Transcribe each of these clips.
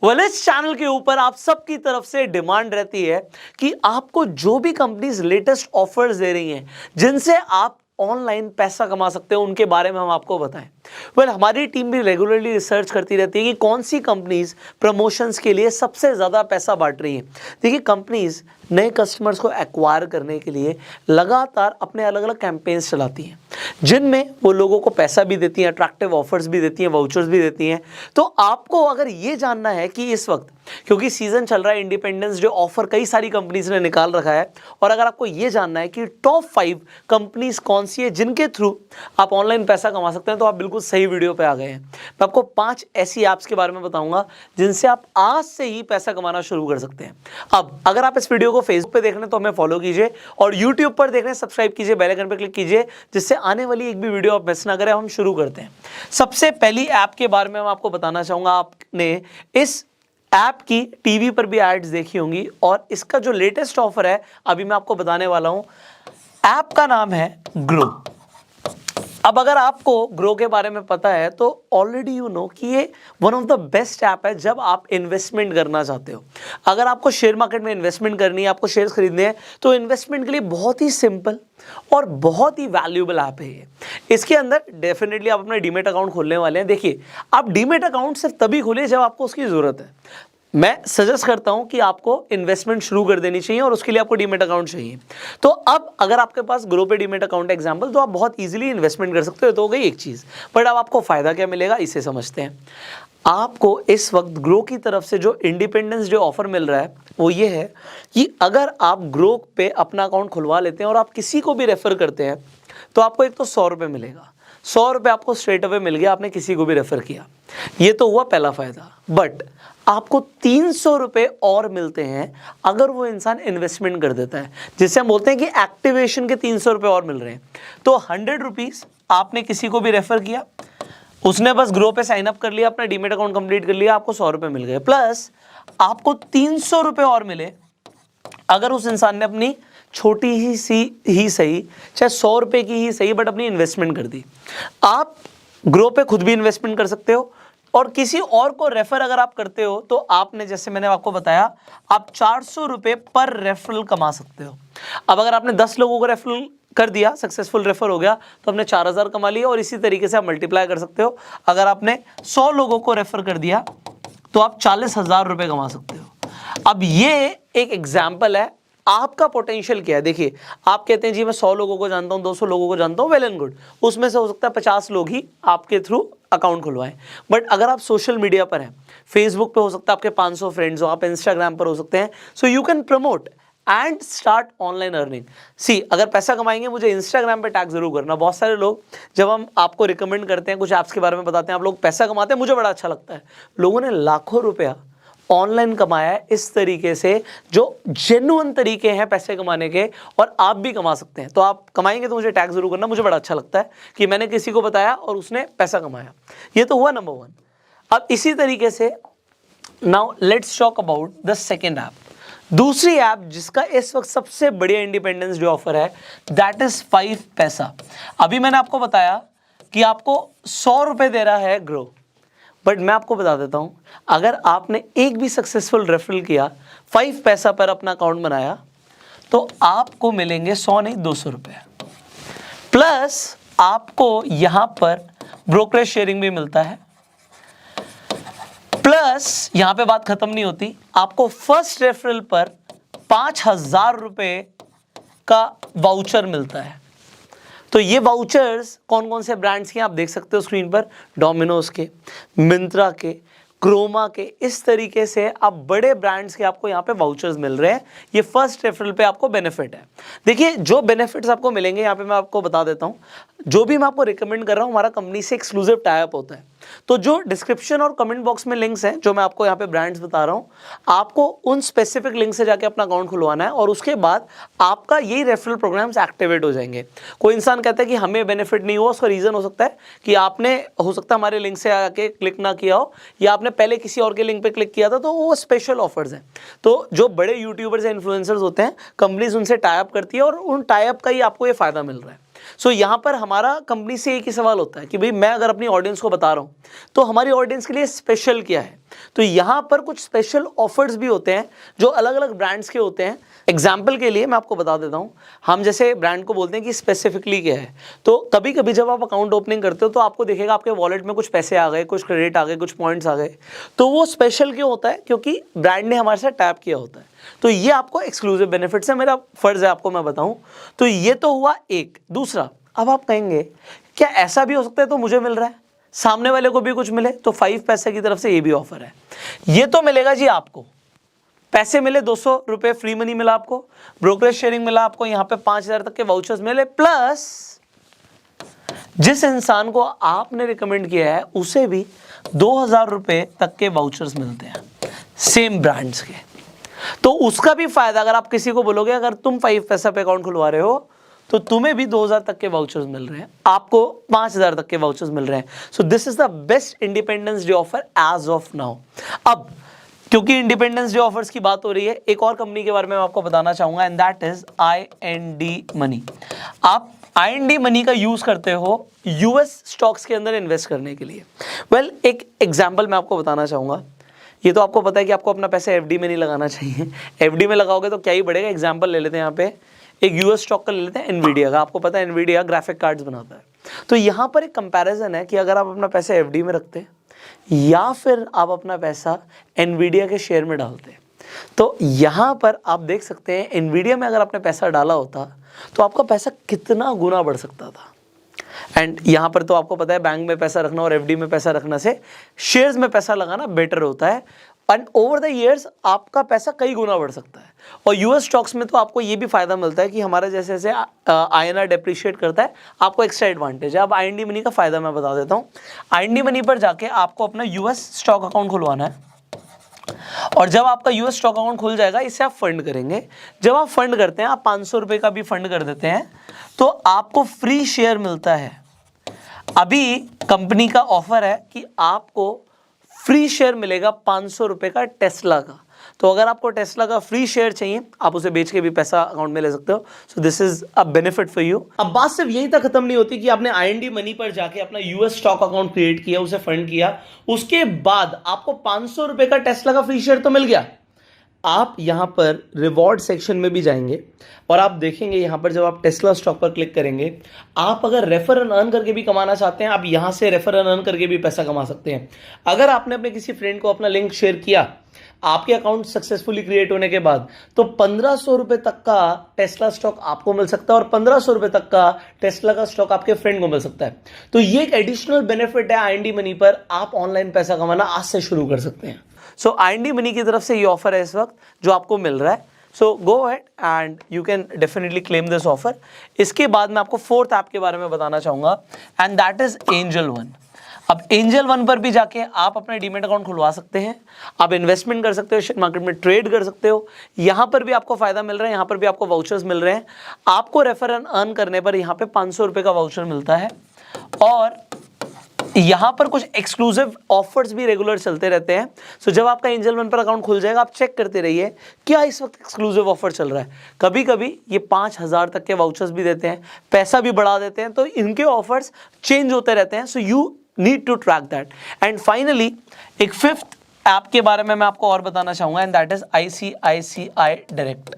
इस चैनल के ऊपर आप सबकी तरफ से डिमांड रहती है कि आपको जो भी कंपनीज लेटेस्ट ऑफर्स दे रही हैं जिनसे आप ऑनलाइन पैसा कमा सकते हो उनके बारे में हम आपको बताएं। हमारी टीम भी रेगुलरली रिसर्च करती रहती है कि कौन सी कंपनीज प्रमोशंस के लिए सबसे ज़्यादा पैसा बांट रही हैं। देखिए, कंपनीज नए कस्टमर्स को एक्वायर करने के लिए लगातार अपने अलग अलग कैंपेन्स चलाती हैं जिनमें वो लोगों को पैसा भी देती हैं, अट्रैक्टिव ऑफर्स भी देती हैं, वाउचर्स भी देती हैं। तो आपको अगर ये जानना है कि इस वक्त क्योंकि सीजन चल रहा है, इंडिपेंडेंस डे ऑफर कई सारी कंपनीज ने निकाल रखा है, और अगर आपको ये जानना है कि टॉप 5 कंपनीज कौन सी है जिनके थ्रू आप ऑनलाइन पैसा कमा सकते हैं, तो आप बिल्कुल सही वीडियो पे आ गए हैं। मैं आपको 5 ऐसी ऐप्स के बारे में बताऊंगा जिनसे आप आज से ही पैसा कमाना शुरू कर सकते हैं। अब अगर आप इस वीडियो को फेसबुक पे देख रहे हैं तो हमें फॉलो कीजिए, और यूट्यूब पर देख रहे हैं सब्सक्राइब कीजिए, बेल आइकन पर क्लिक कीजिए, जिससे आने वाली एक भी वीडियो आप मिस ना करें। हम शुरू करते हैं। सबसे पहली ऐप के बारे में मैं आपको बताना चाहूंगा। आपने इस ऐप की टीवी पर भी एड्स देखी होंगी, और इसका जो लेटेस्ट ऑफर है अभी मैं आपको बताने वाला हूं। ऐप का नाम है ग्रो। अब अगर आपको ग्रो के बारे में पता है तो ऑलरेडी यू नो कि ये one of the best app है जब आप इन्वेस्टमेंट करना चाहते हो। अगर आपको शेयर मार्केट में इन्वेस्टमेंट करनी है, आपको शेयर्स खरीदने हैं, तो इन्वेस्टमेंट के लिए बहुत ही सिंपल और बहुत ही वैल्यूएबल ऐप है ये। इसके अंदर डेफिनेटली आप अपना डीमेट अकाउंट खोलने वाले हैं। देखिए, आप डीमेट अकाउंट सिर्फ तभी खोलिए जब आपको उसकी ज़रूरत है। मैं सजेस्ट करता हूं कि आपको इन्वेस्टमेंट शुरू कर देनी चाहिए, और उसके लिए आपको डीमेट अकाउंट चाहिए। तो अब अगर आपके पास ग्रो पे डीमेट अकाउंट है एग्जांपल, तो आप बहुत इजीली इन्वेस्टमेंट कर सकते हो। तो हो गई एक चीज़, बट अब आपको फ़ायदा क्या मिलेगा इसे समझते हैं। आपको इस वक्त ग्रो की तरफ से जो इंडिपेंडेंस डे ऑफर मिल रहा है वो ये है कि अगर आप ग्रो पे अपना अकाउंट खुलवा लेते हैं और आप किसी को भी रेफ़र करते हैं, तो आपको एक तो 100 रुपये मिलेगा। 100 रुपये आपको स्ट्रेट अवे मिल गया, आपने किसी को भी रेफ़र किया। ये तो हुआ पहला फ़ायदा। बट आपको 300 रुपये और मिलते हैं अगर वो इंसान इन्वेस्टमेंट कर देता है, जिससे हम बोलते हैं कि एक्टिवेशन के 300 रुपये और मिल रहे हैं। तो 100 रुपीज़ आपने किसी को भी रेफ़र किया, उसने बस ग्रो पे साइन अप कर लिया, अपना डीमेट अकाउंट कंप्लीट कर लिया, आपको 100 रुपये मिल गए। प्लस आपको 300 रुपये और मिले अगर उस इंसान ने अपनी छोटी ही सही, चाहे 100 रुपये की ही सही, बट अपनी इन्वेस्टमेंट कर दी। आप ग्रो पे खुद भी इन्वेस्टमेंट कर सकते हो, और किसी और को रेफर अगर आप करते हो तो आपने, जैसे मैंने आपको बताया, आप 400 रुपये पर रेफरल कमा सकते हो। अब अगर आपने 10 लोगों को रेफरल कर दिया, सक्सेसफुल रेफर हो गया, तो आपने 4000 कमा लिया, और इसी तरीके से आप मल्टीप्लाई कर सकते हो। अगर आपने 100 लोगों को रेफर कर दिया तो आप 40,000 रुपये कमा सकते हो। अब ये एक एग्जाम्पल है आपका पोटेंशियल क्या है। देखिए, आप कहते हैं जी मैं 100 लोगों को जानता हूं, 200 लोगों को जानता हूं, वेल एंड गुड, उसमें से हो सकता है 50 लोग ही आपके थ्रू अकाउंट खुलवाएं। बट अगर आप सोशल मीडिया पर हैं, फेसबुक पे हो सकता है आपके 500 फ्रेंड्स हो, आप इंस्टाग्राम पर हो सकते हैं, so you can promote and start online earning. See, अगर पैसा कमाएंगे मुझे इंस्टाग्राम पे टैग जरूर करना। बहुत सारे लोग जब हम आपको रिकमेंड करते हैं, कुछ ऐप्स के बारे में बताते हैं, आप लोग पैसा कमाते हैं, मुझे बड़ा अच्छा लगता है। लोगों ने लाखों रुपया ऑनलाइन कमाया है इस तरीके से, जो जेन्युइन तरीके हैं पैसे कमाने के, और आप भी कमा सकते हैं। तो आप कमाएंगे तो मुझे टैग जरूर करना, मुझे बड़ा अच्छा लगता है कि मैंने किसी को बताया और उसने पैसा कमाया। ये तो हुआ नंबर 1। अब इसी तरीके से now let's talk about the second app. दूसरी ऐप जिसका इस वक्त सबसे बढ़िया इंडिपेंडेंस डे ऑफर है, दैट इज 5 पैसा। अभी मैंने आपको बताया कि आपको 100 रुपये दे रहा है ग्रो, बट मैं आपको बता देता हूं, अगर आपने एक भी सक्सेसफुल रेफरल किया, 5 पैसा पर अपना अकाउंट बनाया, तो आपको मिलेंगे 100 नहीं 200 रुपये। प्लस आपको यहां पर ब्रोकरेज शेयरिंग भी मिलता है। प्लस यहां पे बात खत्म नहीं होती, आपको फर्स्ट रेफरल पर 5,000 रुपये का वाउचर मिलता है। तो ये वाउचर्स कौन कौन से ब्रांड्स के आप देख सकते हो स्क्रीन पर, डोमिनोज के, मिंत्रा के, क्रोमा के, इस तरीके से आप बड़े ब्रांड्स के आपको यहाँ पे वाउचर्स मिल रहे हैं। ये फर्स्ट रेफरल पे आपको बेनिफिट है। देखिए, जो बेनिफिट्स आपको मिलेंगे यहाँ पे मैं आपको बता देता हूँ। जो भी मैं आपको रिकमेंड कर रहा हूँ, हमारा कंपनी से एक्सक्लूसिव टाई अप होता है। तो जो डिस्क्रिप्शन और कमेंट बॉक्स में लिंक्स हैं, जो मैं आपको यहाँ पे ब्रांड्स बता रहा हूँ, आपको उन स्पेसिफिक लिंक से जाके अपना अकाउंट खुलवाना है, और उसके बाद आपका यही रेफरल प्रोग्राम्स एक्टिवेट हो जाएंगे। कोई इंसान कहता है कि हमें बेनिफिट नहीं हुआ, उसका रीज़न हो सकता है कि आपने, हो सकता है हमारे लिंक से आके क्लिक ना किया हो, या आपने पहले किसी और के लिंक पे क्लिक किया था, तो वो स्पेशल ऑफर्स हैं। तो जो बड़े यूट्यूबर्स या इन्फ्लुएंसर्स होते हैं, कंपनीज उनसे टाई अप करती है, और उन टाई अप का ही आपको ये फ़ायदा मिल रहा है। सो यहाँ पर हमारा कंपनी से एक ही सवाल होता है कि भाई मैं अगर अपनी ऑडियंस को बता रहा हूँ तो हमारी ऑडियंस के लिए स्पेशल क्या है। तो यहाँ पर कुछ स्पेशल ऑफर्स भी होते हैं जो अलग अलग ब्रांड्स के होते हैं। एग्जाम्पल के लिए मैं आपको बता देता हूँ, हम जैसे ब्रांड को बोलते हैं कि स्पेसिफिकली क्या है। तो कभी कभी जब आप अकाउंट ओपनिंग करते हो तो आपको दिखेगा आपके वॉलेट में कुछ पैसे आ गए, कुछ क्रेडिट आ गए, कुछ पॉइंट्स आ गए। तो वो स्पेशल क्यों होता है? क्योंकि ब्रांड ने हमारे साथ टैप किया होता है। तो ये आपको एक्सक्लूसिव बेनिफिट्स है, मेरा फर्ज है आपको मैं बताऊं। तो ये तो हुआ एक। दूसरा, अब आप कहेंगे क्या ऐसा भी हो सकता है तो मुझे मिल रहा है, सामने वाले को भी कुछ मिले? तो 5 पैसे की तरफ से ये भी ऑफर है। ये तो मिलेगा जी, आपको पैसे मिले, 200 रुपए फ्री मनी मिला आपको, ब्रोकरेज शेयरिंग मिला आपको, यहाँ पे 5000 तक के वाउचर्स मिले, प्लस जिस इंसान को आपने रिकमेंड किया है उसे भी 2000 रुपए तक के वाउचर्स मिलते हैं सेम ब्रांड्स के। तो उसका भी फायदा, अगर आप किसी को बोलोगे अगर तुम 5 पैसा पे अकाउंट खुलवा रहे हो तो तुम्हें भी 2000 तक के वाउचर्स मिल रहे हैं, आपको 5000 तक के वाउचर्स मिल रहे हैं। So this is the best independence day offer as of now. अब क्योंकि इंडिपेंडेंस डे ऑफर्स की बात हो रही है, एक और कंपनी के बारे में मैं आपको बताना चाहूंगा, and that is IND money. आप IND मनी का यूज करते हो यूएस स्टॉक्स के अंदर इन्वेस्ट करने के लिए। वेल, एक एग्जांपल मैं आपको बताना चाहूंगा। ये तो आपको पता है कि आपको अपना पैसा एफडी में नहीं लगाना चाहिए। एफडी में लगाओगे तो क्या ही बढ़ेगा। एग्जांपल ले लेते हैं, यहाँ पे एक यूएस स्टॉक का ले लेते हैं, एनवीडिया का। आपको पता है एनवीडिया ग्राफिक कार्ड्स बनाता है। तो यहाँ पर एक कंपैरिजन है कि अगर आप अपना पैसा एफडी में रखते हैं या फिर आप अपना पैसा एनवीडिया के शेयर में डालते हैं, तो यहाँ पर आप देख सकते हैं एनवीडिया में अगर आपने पैसा डाला होता तो आपका पैसा कितना गुना बढ़ सकता था। एंड यहाँ पर तो आपको पता है बैंक में पैसा रखना और एफडी में पैसा रखने से शेयर्स में पैसा लगाना बेटर होता है। एंड ओवर द ईयर्स आपका पैसा कई गुना बढ़ सकता है। और यूएस स्टॉक्स में तो आपको ये भी फायदा मिलता है कि हमारा जैसे जैसे INR डेप्रिशिएट करता है आपको एक्स्ट्रा एडवांटेज है। अब IND मनी का फायदा मैं बता देता हूँ। IND मनी पर जाके आपको अपना यूएस स्टॉक अकाउंट खुलवाना है, और जब आपका यूएस स्टॉक अकाउंट खुल जाएगा इससे आप फंड करेंगे। जब आप फंड करते हैं, आप 500 रुपये का भी फंड कर देते हैं, तो आपको फ्री शेयर मिलता है। अभी कंपनी का ऑफर है कि आपको फ्री शेयर मिलेगा 500 रुपये का टेस्ला का। तो अगर आपको टेस्ला का फ्री शेयर चाहिए, आप उसे बेच के भी पैसा अकाउंट में ले सकते हो। सो this is a benefit for you. अब बात सिर्फ यहीं तक खत्म नहीं होती कि आपने IND मनी पर जाके अपना यूएस स्टॉक अकाउंट क्रिएट किया, उसे फंड किया, उसके बाद आपको 500 रुपये का टेस्ला का फ्री शेयर तो मिल गया। आप यहां पर रिवॉर्ड सेक्शन में भी जाएंगे और आप देखेंगे यहां पर जब आप टेस्ला स्टॉक पर क्लिक करेंगे, आप अगर रेफर एंड अर्न करके भी कमाना चाहते हैं, आप यहां से रेफर एंड अर्न करके भी पैसा कमा सकते हैं। अगर आपने अपने किसी फ्रेंड को अपना लिंक शेयर किया आपके अकाउंट सक्सेसफुली क्रिएट होने के बाद, तो 1500 रुपए तक का टेस्ला स्टॉक आपको मिल सकता है और 1500 रुपए तक का टेस्ला का स्टॉक आपके फ्रेंड को मिल सकता है। तो ये एक एडिशनल बेनिफिट है IND मनी पर। आप ऑनलाइन पैसा कमाना आज से शुरू कर सकते हैं। सो IND मनी की तरफ से ये ऑफर है इस वक्त जो आपको मिल रहा है। So go ahead and you can definitely claim this offer. इसके बाद मैं आपको 4th ऐप के बारे में बताना चाहूंगा, and that is angel one. अब एंजल वन पर भी जाके आप अपना डीमैट अकाउंट खुलवा सकते हैं, आप इन्वेस्टमेंट कर सकते हो, शेयर मार्केट में ट्रेड कर सकते हो। यहाँ पर भी आपको फायदा मिल रहा है, यहाँ पर भी आपको वाउचर्स मिल रहे हैं। आपको रेफर एंड अर्न करने पर यहाँ पे 500 रुपये का वाउचर मिलता है, और यहाँ पर कुछ एक्सक्लूसिव ऑफर्स भी रेगुलर चलते रहते हैं। सो जब आपका एंजल वन पर अकाउंट खुल जाएगा, आप चेक करते रहिए क्या इस वक्त एक्सक्लूसिव ऑफर चल रहा है। कभी कभी ये 5000 तक के वाउचर्स भी देते हैं, पैसा भी बढ़ा देते हैं, तो इनके ऑफर्स चेंज होते रहते हैं। So you need to track that. And finally एक 5th ऐप के बारे में मैं आपको और बताना चाहूंगा, and that is ICICI direct.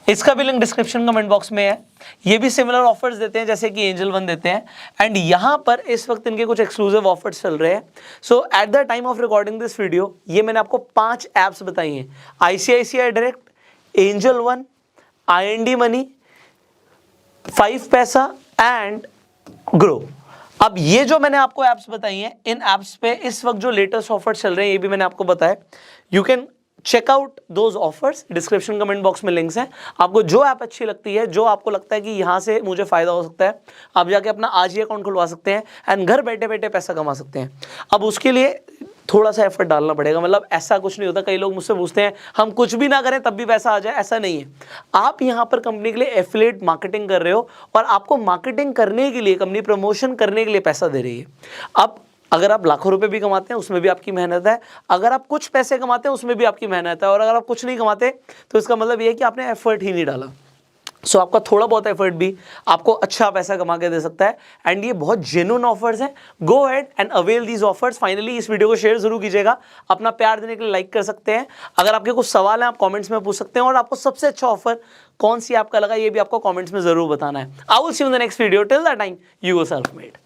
इसका भी लिंक डिस्क्रिप्शन कमेंट बॉक्स में है। ये भी सिमिलर ऑफर्स देते हैं जैसे कि एंजल वन देते हैं, एंड यहाँ पर इस वक्त इनके कुछ एक्सक्लूसिव ऑफर्स चल रहे हैं। So at the time of recording this video ये मैंने आपको 5 ऐप्स बताई हैं, ICICI direct, Angel One, IND money, 5 Paisa and grow. अब ये जो मैंने आपको ऐप्स बताई हैं, इन ऐप्स पे इस वक्त जो लेटेस्ट ऑफर्स चल रहे हैं ये भी मैंने आपको बताया। You can check out those offers, description comment box में लिंक्स हैं। आपको जो ऐप अच्छी लगती है, जो आपको लगता है कि यहाँ से मुझे फायदा हो सकता है, आप जाके अपना आज ही अकाउंट खुलवा सकते हैं एंड घर बैठे बैठे पैसा कमा सकते हैं। अब उसके लिए थोड़ा सा एफर्ट डालना पड़ेगा, मतलब ऐसा कुछ नहीं होता। कई लोग मुझसे पूछते हैं हम कुछ भी ना करें तब भी पैसा आ जाए, ऐसा नहीं है। आप यहाँ पर कंपनी के लिए एफिलिएट मार्केटिंग कर रहे हो और आपको मार्केटिंग करने के लिए, कंपनी प्रमोशन करने के लिए पैसा दे रही है। अब अगर आप लाखों रुपए भी कमाते हैं उसमें भी आपकी मेहनत है, अगर आप कुछ पैसे कमाते हैं उसमें भी आपकी मेहनत है, और अगर आप कुछ नहीं कमाते तो इसका मतलब ये है कि आपने एफर्ट ही नहीं डाला। सो आपका थोड़ा बहुत एफर्ट भी आपको अच्छा पैसा कमा के दे सकता है एंड ये बहुत जेन्युइन ऑफर्स हैं। गो ahead and avail these offers. Finally इस वीडियो को शेयर जरूर कीजिएगा, अपना प्यार देने के लिए लाइक कर सकते हैं। अगर आपके कुछ सवाल हैं आप कमेंट्स में पूछ सकते हैं, और आपको सबसे अच्छा ऑफर कौन सी आपका लगा ये भी आपको कमेंट्स में जरूर बताना है। I will see you in the next video. Till that time you are self made.